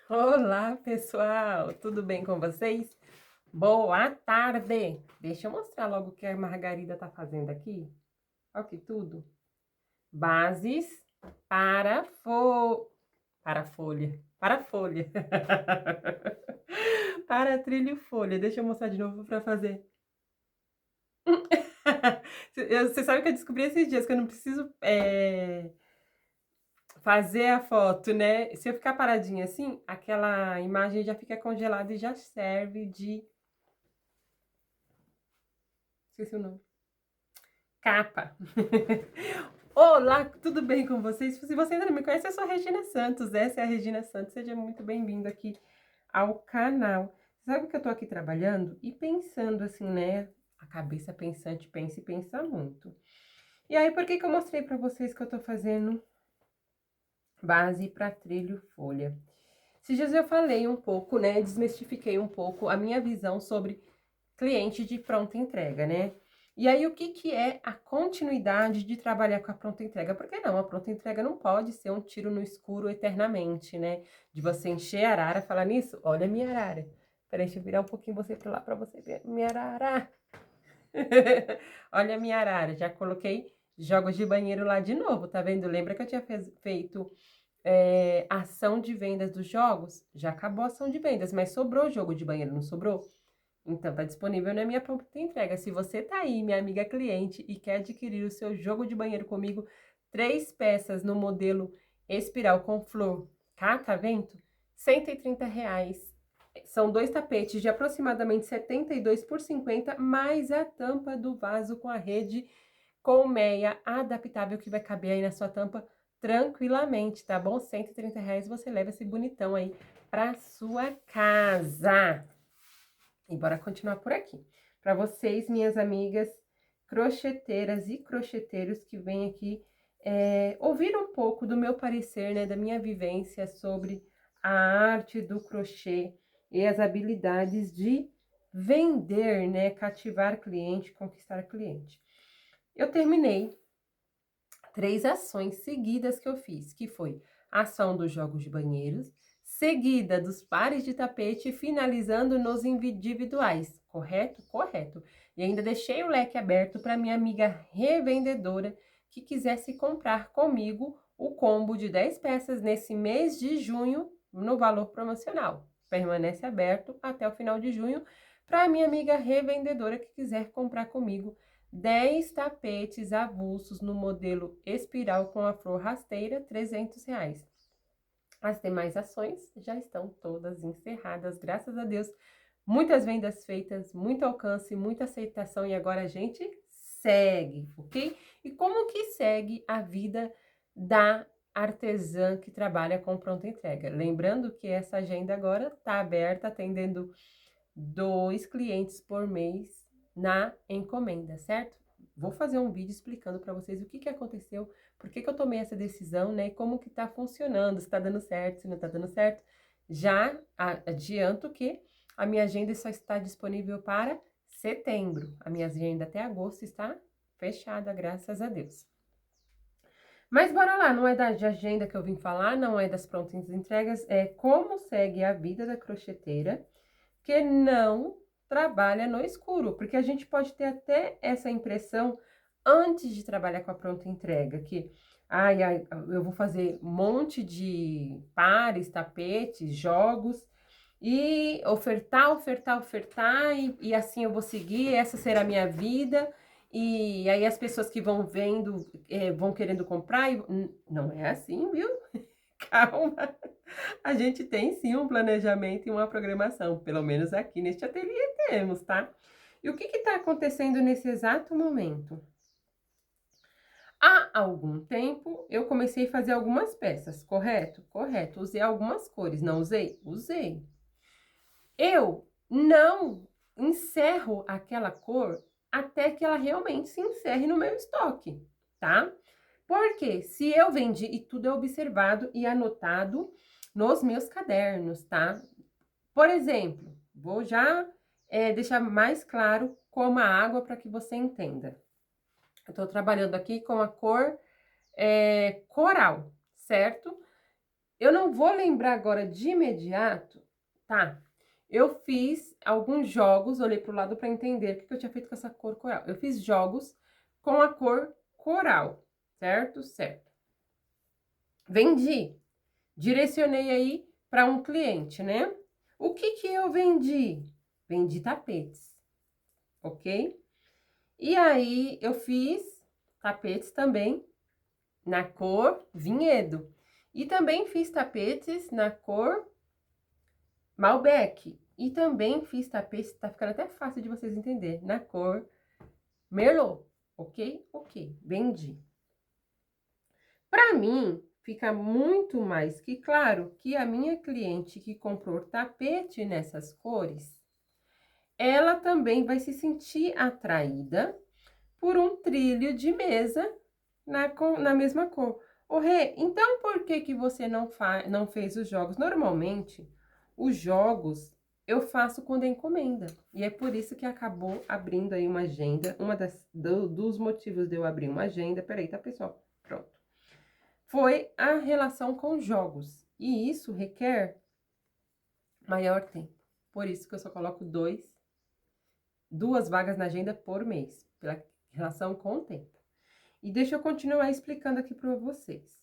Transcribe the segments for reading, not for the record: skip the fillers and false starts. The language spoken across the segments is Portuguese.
Olá, pessoal! Tudo bem com vocês? Boa tarde! Deixa eu mostrar logo o que a Margarida tá fazendo aqui. Olha que tudo. Bases para para folha. Para folha. Para trilho e folha. Deixa eu mostrar de novo para fazer. Você sabe que eu descobri esses dias que eu não preciso fazer a foto, né? Se eu ficar paradinha assim, aquela imagem já fica congelada e já serve de... Esqueci o nome. Capa. Olá, tudo bem com vocês? Se você ainda não me conhece, eu sou a Regina Santos. Essa é a Regina Santos. Seja muito bem-vindo aqui ao canal. Sabe que eu tô aqui trabalhando e pensando assim, né? A cabeça pensante pensa e pensa muito. E aí, por que que eu mostrei pra vocês que eu tô fazendo base para trilho folha? Esses dias eu falei um pouco, né? Desmistifiquei um pouco a minha visão sobre cliente de pronta entrega, né? E aí, o que que é a continuidade de trabalhar com a pronta entrega? Porque não, a pronta entrega não pode ser um tiro no escuro eternamente, né? De você encher a arara, falar nisso, olha a minha arara. Peraí, deixa eu virar um pouquinho você para lá para você ver minha arara. Olha a minha arara, já coloquei jogos de banheiro lá de novo, tá vendo? Lembra que eu tinha feito ação de vendas dos jogos? Já acabou a ação de vendas, mas sobrou jogo de banheiro, não sobrou? Então, tá disponível na minha pronta entrega. Se você tá aí, minha amiga cliente, e quer adquirir o seu jogo de banheiro comigo, 3 peças no modelo espiral com flor catavento, R$ 130. São 2 tapetes de aproximadamente 72 por 50, mais a tampa do vaso com a rede colmeia adaptável que vai caber aí na sua tampa tranquilamente, tá bom? R$ 130 você leva esse bonitão aí pra sua casa. E bora continuar por aqui. Para vocês, minhas amigas crocheteiras e crocheteiros que vêm aqui ouvir um pouco do meu parecer, né, da minha vivência sobre a arte do crochê e as habilidades de vender, né, cativar cliente, conquistar cliente. Eu terminei 3 ações seguidas que eu fiz, que foi a ação dos jogos de banheiros, seguida dos pares de tapete, finalizando nos individuais, correto? Correto. E ainda deixei o leque aberto para minha amiga revendedora que quisesse comprar comigo o combo de 10 peças nesse mês de junho no valor promocional. Permanece aberto até o final de junho para minha amiga revendedora que quiser comprar comigo 10 tapetes avulsos no modelo espiral com a flor rasteira, R$ 300. As demais ações já estão todas encerradas, graças a Deus. Muitas vendas feitas, muito alcance, muita aceitação e agora a gente segue, ok? E como que segue a vida da artesã que trabalha com pronta entrega? Lembrando que essa agenda agora está aberta, atendendo 2 clientes por mês na encomenda, certo? Vou fazer um vídeo explicando para vocês o que que aconteceu, por que que eu tomei essa decisão, né? E como que tá funcionando, se tá dando certo, se não tá dando certo. Já adianto que a minha agenda só está disponível para setembro. A minha agenda até agosto está fechada, graças a Deus. Mas bora lá, não é da agenda que eu vim falar, não é das prontas entregas, é como segue a vida da crocheteira que não trabalha no escuro, porque a gente pode ter até essa impressão antes de trabalhar com a pronta entrega, que eu vou fazer um monte de pares, tapetes, jogos e ofertar e assim eu vou seguir, essa será a minha vida. E aí as pessoas que vão vendo vão querendo comprar e não é assim, viu? Calma. A gente tem sim um planejamento e uma programação, pelo menos aqui neste ateliê temos, tá? E o que está acontecendo nesse exato momento? Há algum tempo eu comecei a fazer algumas peças, correto? Correto. Usei algumas cores, não usei? Usei. Eu não encerro aquela cor até que ela realmente se encerre no meu estoque, tá? Porque se eu vendi, e tudo é observado e anotado nos meus cadernos, tá? Por exemplo, vou já deixar mais claro como a água para que você entenda. Eu tô trabalhando aqui com a cor coral, certo? Eu não vou lembrar agora de imediato, tá? Eu fiz alguns jogos, olhei pro lado para entender o que eu tinha feito com essa cor coral. Eu fiz jogos com a cor coral, certo? Certo. Vendi. Direcionei aí para um cliente, né? O que eu vendi? Vendi tapetes, ok? E aí eu fiz tapetes também na cor vinhedo. E também fiz tapetes na cor Malbec. E também fiz tapetes, tá ficando até fácil de vocês entenderem, na cor Merlot. Ok? Ok, vendi. Para mim, fica muito mais que claro que a minha cliente que comprou tapete nessas cores, ela também vai se sentir atraída por um trilho de mesa na mesma cor. Ô, Rê, então por que que você não fez os jogos? Normalmente, os jogos eu faço quando é encomenda. E é por isso que acabou abrindo aí uma agenda. Dos motivos de eu abrir uma agenda. Peraí, tá, pessoal? Pronto. Foi a relação com jogos. E isso requer maior tempo. Por isso que eu só coloco duas vagas na agenda por mês. Pela relação com o tempo. E deixa eu continuar explicando aqui para vocês.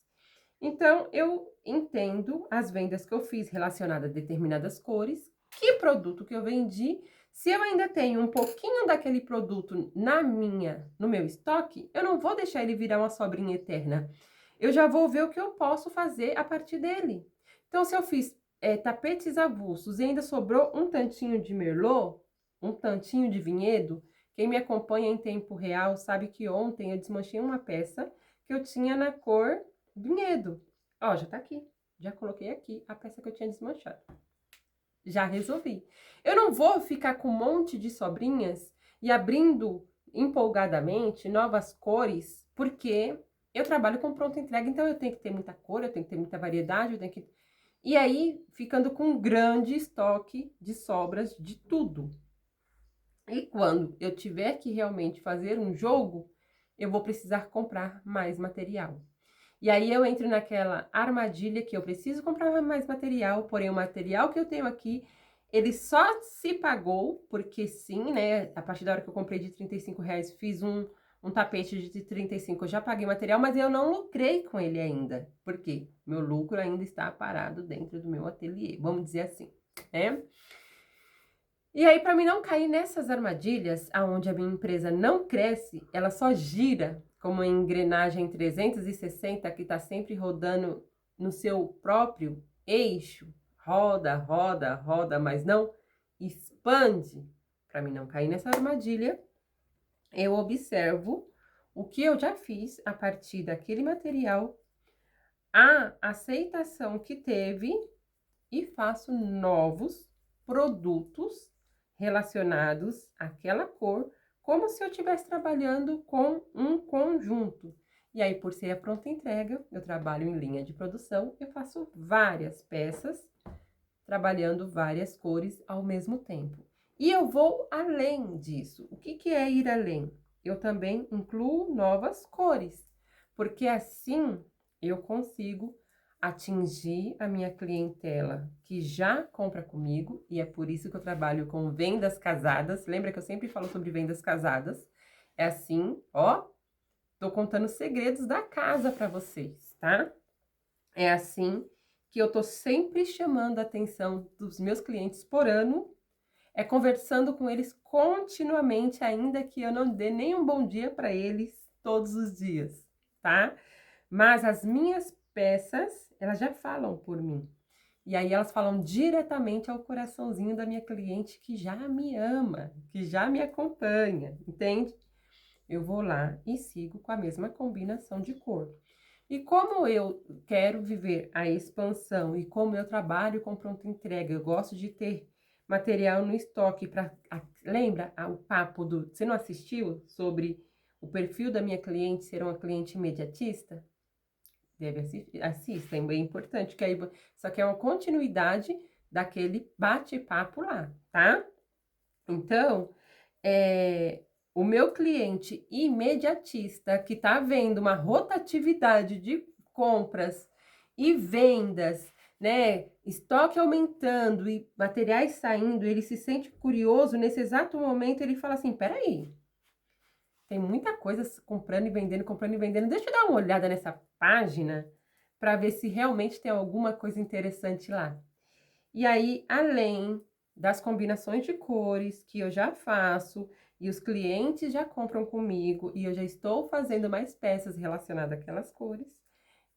Então, eu entendo as vendas que eu fiz relacionadas a determinadas cores, que produto que eu vendi. Se eu ainda tenho um pouquinho daquele produto no meu estoque, eu não vou deixar ele virar uma sobrinha eterna. Eu já vou ver o que eu posso fazer a partir dele. Então, se eu fiz tapetes avulsos e ainda sobrou um tantinho de merlot, um tantinho de vinhedo, quem me acompanha em tempo real sabe que ontem eu desmanchei uma peça que eu tinha na cor vinhedo. Ó, já tá aqui. Já coloquei aqui a peça que eu tinha desmanchado. Já resolvi. Eu não vou ficar com um monte de sobrinhas e abrindo empolgadamente novas cores, porque eu trabalho com pronta entrega, então eu tenho que ter muita cor, eu tenho que ter muita variedade, eu tenho que... E aí, ficando com um grande estoque de sobras de tudo. E quando eu tiver que realmente fazer um jogo, eu vou precisar comprar mais material. E aí eu entro naquela armadilha que eu preciso comprar mais material, porém o material que eu tenho aqui, ele só se pagou, porque sim, né? A partir da hora que eu comprei de R$ 35, fiz um tapete de 35, eu já paguei material, mas eu não lucrei com ele ainda. Por quê? Meu lucro ainda está parado dentro do meu ateliê, vamos dizer assim, né? E aí, para mim não cair nessas armadilhas, aonde a minha empresa não cresce, ela só gira como uma engrenagem 360 que está sempre rodando no seu próprio eixo, roda, roda, roda, mas não expande. Para mim não cair nessa armadilha, eu observo o que eu já fiz a partir daquele material, a aceitação que teve e faço novos produtos relacionados àquela cor, como se eu estivesse trabalhando com um conjunto. E aí, por ser a pronta entrega, eu trabalho em linha de produção, eu faço várias peças, trabalhando várias cores ao mesmo tempo. E eu vou além disso. O que é ir além? Eu também incluo novas cores, porque assim eu consigo atingir a minha clientela que já compra comigo, e é por isso que eu trabalho com vendas casadas. Lembra que eu sempre falo sobre vendas casadas? É assim, ó, tô contando segredos da casa para vocês, tá? É assim que eu tô sempre chamando a atenção dos meus clientes por ano, é conversando com eles continuamente, ainda que eu não dê nenhum bom dia para eles todos os dias, tá? Mas as minhas peças, elas já falam por mim. E aí elas falam diretamente ao coraçãozinho da minha cliente que já me ama, que já me acompanha, entende? Eu vou lá e sigo com a mesma combinação de cor. E como eu quero viver a expansão e como eu trabalho com pronta entrega, eu gosto de ter material no estoque para... Lembra o papo do... Você não assistiu sobre o perfil da minha cliente ser uma cliente imediatista? Deve assistir, assista, é bem importante, que aí só que é uma continuidade daquele bate-papo lá, tá? Então, o meu cliente imediatista que tá vendo uma rotatividade de compras e vendas, né, estoque aumentando e materiais saindo, ele se sente curioso, nesse exato momento ele fala assim, peraí, tem muita coisa comprando e vendendo, deixa eu dar uma olhada nessa página para ver se realmente tem alguma coisa interessante lá. E aí, além das combinações de cores que eu já faço e os clientes já compram comigo e eu já estou fazendo mais peças relacionadas àquelas cores,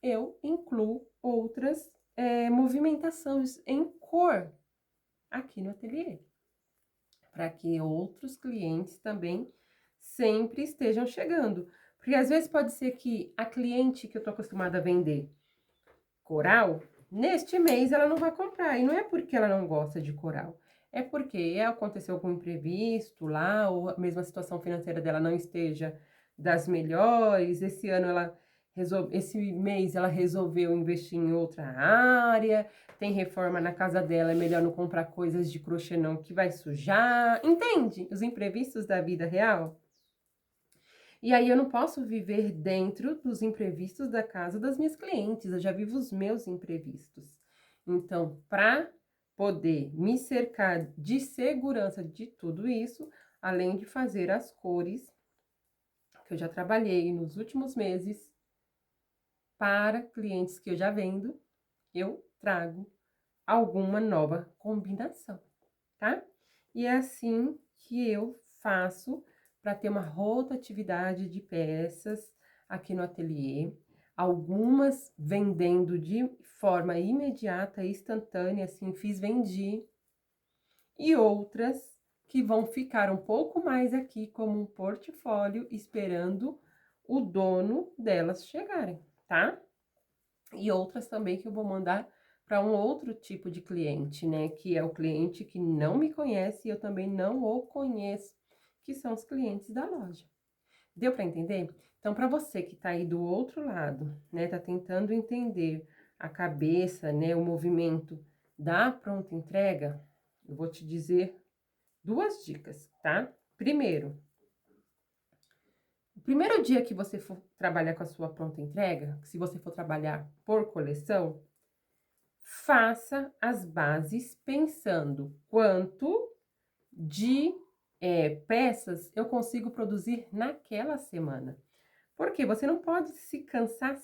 eu incluo outras movimentações em cor aqui no ateliê, para que outros clientes também sempre estejam chegando. Porque às vezes pode ser que a cliente que eu tô acostumada a vender coral, neste mês ela não vai comprar. E não é porque ela não gosta de coral, é porque aconteceu algum imprevisto lá, ou mesmo a situação financeira dela não esteja das melhores. Esse ano esse mês ela resolveu investir em outra área, tem reforma na casa dela, é melhor não comprar coisas de crochê não, que vai sujar. Entende? Os imprevistos da vida real. E aí eu não posso viver dentro dos imprevistos da casa das minhas clientes, eu já vivo os meus imprevistos. Então, para poder me cercar de segurança de tudo isso, além de fazer as cores que eu já trabalhei nos últimos meses para clientes que eu já vendo, eu trago alguma nova combinação, tá? E é assim que eu faço para ter uma rotatividade de peças aqui no ateliê, algumas vendendo de forma imediata, instantânea, assim, vendi, e outras que vão ficar um pouco mais aqui como um portfólio, esperando o dono delas chegarem, tá? E outras também que eu vou mandar para um outro tipo de cliente, né? Que é o cliente que não me conhece e eu também não o conheço, que são os clientes da loja. Deu para entender? Então, para você que tá aí do outro lado, né, tá tentando entender a cabeça, né, o movimento da pronta entrega, eu vou te dizer duas dicas, tá? Primeiro, o primeiro dia que você for trabalhar com a sua pronta entrega, se você for trabalhar por coleção, faça as bases pensando quanto de peças eu consigo produzir naquela semana. Porque você não pode se cansar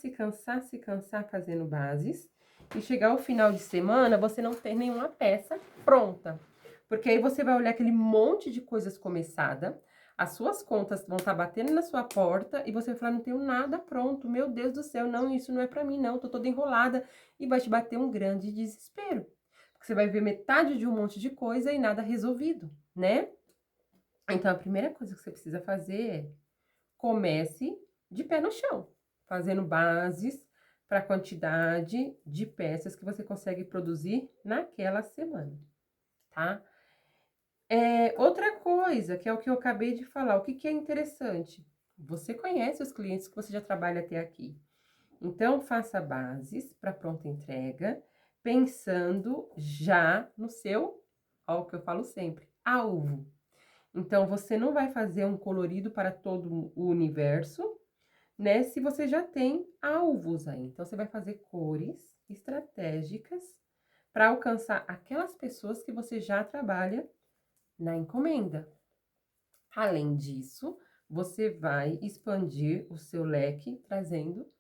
fazendo bases e chegar ao final de semana você não ter nenhuma peça pronta. Porque aí você vai olhar aquele monte de coisas começada, as suas contas vão estar batendo na sua porta e você vai falar, não tenho nada pronto, meu Deus do céu, não, isso não é pra mim não, tô toda enrolada, e vai te bater um grande desespero. Porque você vai ver metade de um monte de coisa e nada resolvido, né? Então, a primeira coisa que você precisa fazer é comece de pé no chão, fazendo bases para a quantidade de peças que você consegue produzir naquela semana, tá? Outra coisa, que é o que eu acabei de falar, o que que é interessante? Você conhece os clientes que você já trabalha até aqui. Então, faça bases para pronta entrega, pensando já no seu, ó, o que eu falo sempre, alvo. Então, você não vai fazer um colorido para todo o universo, né? Se você já tem alvos aí. Então, você vai fazer cores estratégicas para alcançar aquelas pessoas que você já trabalha na encomenda. Além disso, você vai expandir o seu leque trazendo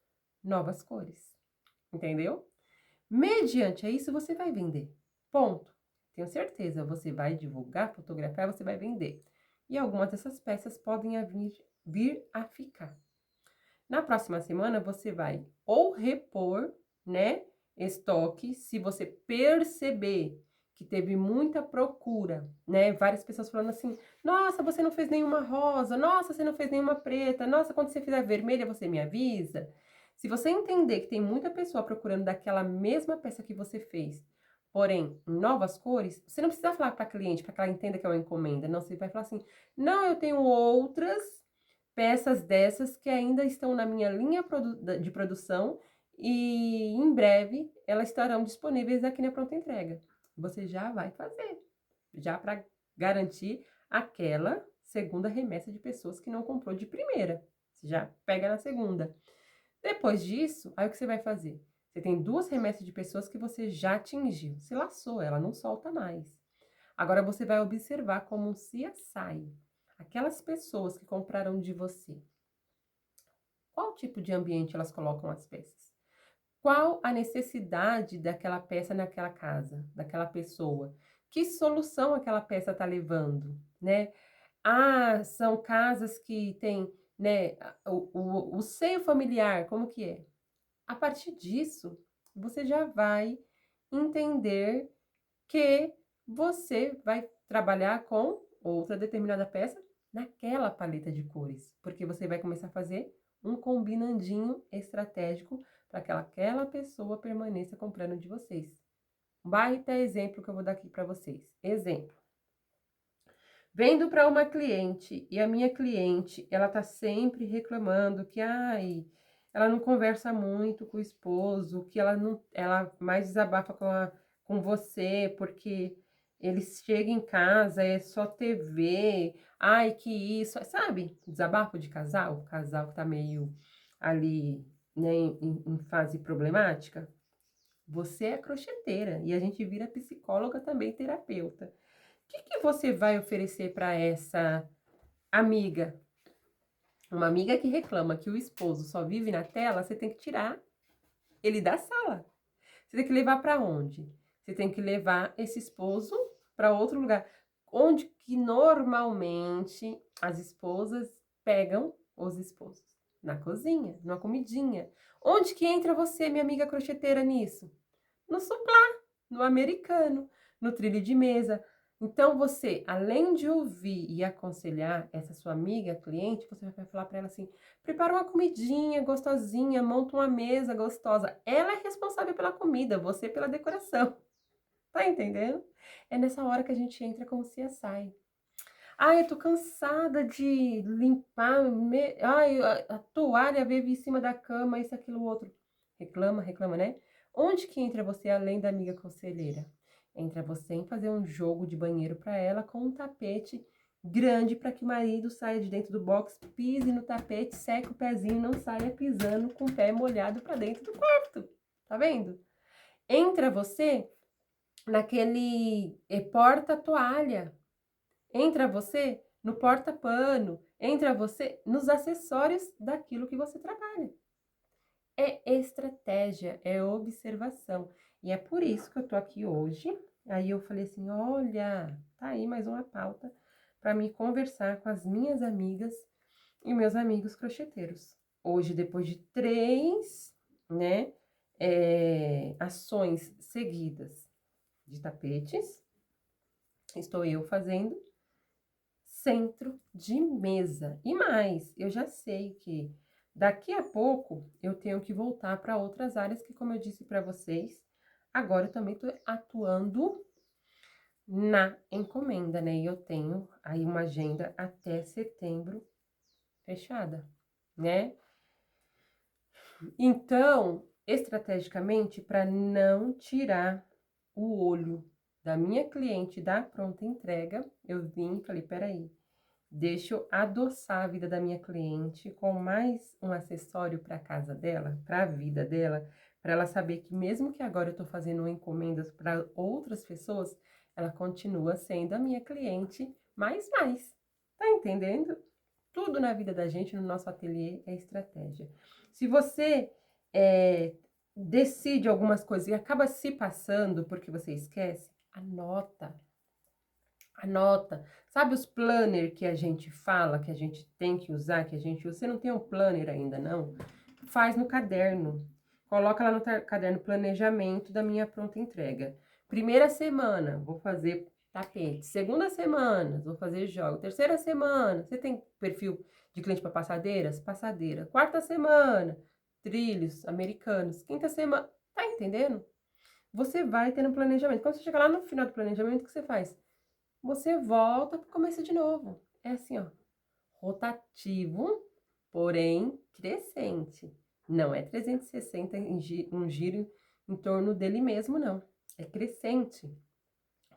novas cores. Entendeu? Mediante isso, você vai vender. Ponto. Tenho certeza, você vai divulgar, fotografar, você vai vender. E algumas dessas peças podem vir a ficar. Na próxima semana, você vai ou repor, né, estoque, se você perceber que teve muita procura, né, várias pessoas falando assim, nossa, você não fez nenhuma rosa, nossa, você não fez nenhuma preta, nossa, quando você fizer vermelha, você me avisa. Se você entender que tem muita pessoa procurando daquela mesma peça que você fez, porém, em novas cores, você não precisa falar para a cliente, para que ela entenda que é uma encomenda, não, você vai falar assim, não, eu tenho outras peças dessas que ainda estão na minha linha de produção e em breve elas estarão disponíveis aqui na pronta entrega. Você já vai fazer, já para garantir aquela segunda remessa de pessoas que não comprou de primeira. Você já pega na segunda. Depois disso, aí o que você vai fazer? Você tem 2 remessas de pessoas que você já atingiu. Se laçou, ela não solta mais. Agora você vai observar como um CSI. Aquelas pessoas que compraram de você. Qual tipo de ambiente elas colocam as peças? Qual a necessidade daquela peça naquela casa, daquela pessoa? Que solução aquela peça está levando, né? Ah, são casas que têm, né, o seio familiar, como que é? A partir disso, você já vai entender que você vai trabalhar com outra determinada peça naquela paleta de cores, porque você vai começar a fazer um combinandinho estratégico para que aquela pessoa permaneça comprando de vocês. Baita exemplo que eu vou dar aqui para vocês. Exemplo. Vendo para uma cliente e a minha cliente, ela tá sempre reclamando que, ai, ela não conversa muito com o esposo, que ela mais desabafa com você, porque eles chegam em casa, é só TV, ai, que isso, sabe? Desabafo de casal, o casal que tá meio ali, né, em fase problemática. Você é crocheteira e a gente vira psicóloga também, terapeuta. O que você vai oferecer para essa amiga? Uma amiga que reclama que o esposo só vive na tela, você tem que tirar ele da sala. Você tem que levar para onde? Você tem que levar esse esposo para outro lugar. Onde que normalmente as esposas pegam os esposos? Na cozinha, numa comidinha. Onde que entra você, minha amiga crocheteira, nisso? No suplá, no americano, no trilho de mesa. Então, você, além de ouvir e aconselhar essa sua amiga, cliente, você vai falar para ela assim: prepara uma comidinha gostosinha, monta uma mesa gostosa. Ela é responsável pela comida, você pela decoração. Tá entendendo? É nessa hora que a gente entra como CSI. Ai, eu tô cansada de limpar. Ai, a toalha vive em cima da cama, isso, aquilo, outro. Reclama, reclama, né? Onde que entra você além da amiga conselheira? Entra você em fazer um jogo de banheiro para ela com um tapete grande para que o marido saia de dentro do box, pise no tapete, seque o pezinho e não saia pisando com o pé molhado para dentro do quarto. Tá vendo? Entra você naquele porta-toalha. Entra você no porta-pano, entra você nos acessórios daquilo que você trabalha. É estratégia, é observação. E é por isso que eu tô aqui hoje. Aí eu falei assim: olha, tá aí mais uma pauta para me conversar com as minhas amigas e meus amigos crocheteiros. Hoje, depois de 3, né, ações seguidas de tapetes, estou eu fazendo centro de mesa. E mais, eu já sei que daqui a pouco eu tenho que voltar para outras áreas que, como eu disse para vocês, agora eu também estou atuando na encomenda, né? E eu tenho aí uma agenda até setembro fechada, né? Então, estrategicamente, para não tirar o olho da minha cliente da pronta entrega, eu vim e falei: peraí, deixa eu adoçar a vida da minha cliente com mais um acessório para a casa dela, para a vida dela, para ela saber que mesmo que agora eu estou fazendo encomendas para outras pessoas, ela continua sendo a minha cliente mais. Tá entendendo? Tudo na vida da gente, no nosso ateliê, é estratégia. Se você decide algumas coisas e acaba se passando porque você esquece, anota. Anota. Sabe os planner que a gente fala, que a gente tem que usar, que a gente usa? Você não tem um planner ainda, não? Faz no caderno. Coloca lá no caderno planejamento da minha pronta entrega. Primeira semana, vou fazer tapete. Segunda semana, vou fazer jogo. Terceira semana, você tem perfil de cliente para passadeiras? Passadeira. Quarta semana, trilhos americanos. Quinta semana, tá entendendo? Você vai tendo planejamento. Quando você chegar lá no final do planejamento, o que você faz? Você volta para começar de novo. É assim, ó, rotativo, porém crescente. Não é 360 um giro em torno dele mesmo, não. É crescente.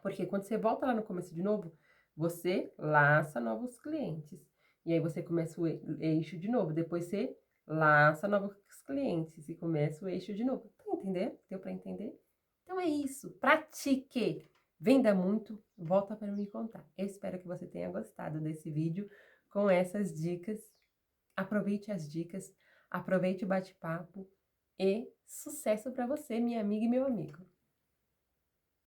Porque quando você volta lá no começo de novo, você laça novos clientes. E aí você começa o eixo de novo. Depois você laça novos clientes e começa o eixo de novo. Tá entender? Deu para entender? Então é isso. Pratique. Venda muito. Volta para me contar. Eu espero que você tenha gostado desse vídeo com essas dicas. Aproveite as dicas. Aproveite o bate-papo. E sucesso para você, minha amiga e meu amigo.